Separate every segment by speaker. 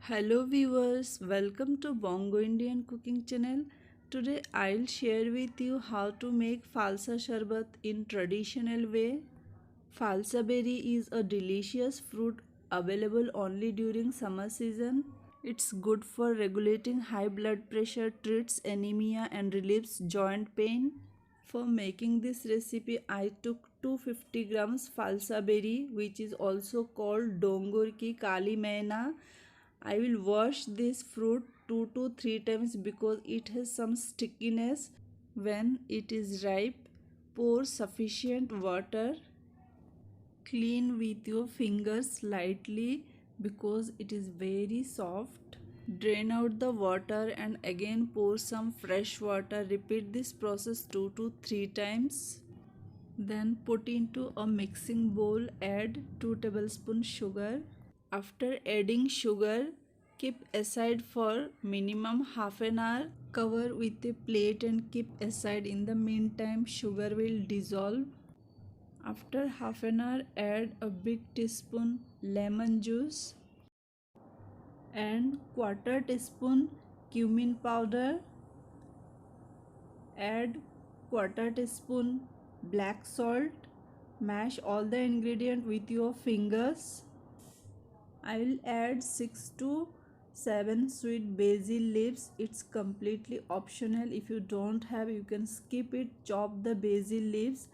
Speaker 1: Hello viewers, welcome to Bongo Indian cooking channel. Today I'll share with you how to make Falsha Sharbat in traditional way. Falsa berry is a delicious fruit available only during summer season. It's good for regulating high blood pressure, treats anemia and relieves joint pain. For making this recipe, I took 250 grams falsa berry, which is also called dongur ki kali maina. I will wash this fruit 2 to 3 times because it has some stickiness. When it is ripe, pour sufficient water. Clean with your fingers lightly because it is very soft. Drain out the water and again pour some fresh water. Repeat this process 2 to 3 times. Then put into a mixing bowl, add 2 tablespoons sugar. After adding sugar, keep aside for minimum half an hour. Cover with a plate and keep aside. In the meantime, sugar will dissolve. After half an hour, add a big teaspoon lemon juice and quarter teaspoon cumin powder. Add quarter teaspoon black salt. Mash all the ingredients with your fingers. I will add 6 to 7 sweet basil leaves. It's completely optional. If you don't have, you can skip it. Chop the basil leaves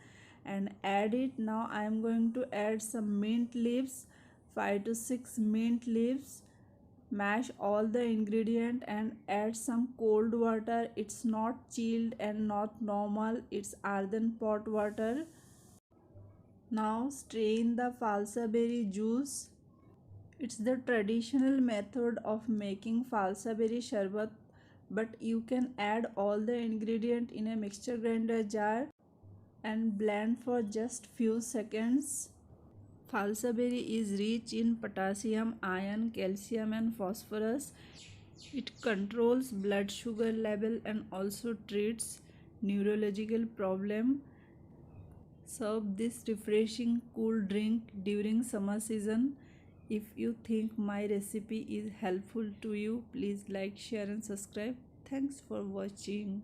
Speaker 1: and add it. Now I am going to add some mint leaves, 5 to 6 mint leaves. Mash all the ingredient and add some cold water. It's not chilled and not normal, it's earthen pot water. Now strain the falsa berry juice. It's the traditional method of making falsa berry sharbat, but you can add all the ingredient in a mixture grinder jar and blend for just few seconds. Falsa berry is rich in potassium, iron, calcium and phosphorus. It controls blood sugar level and also treats neurological problem. Serve this refreshing cool drink during summer season. If you think my recipe is helpful to you, please like, share and subscribe. Thanks for watching.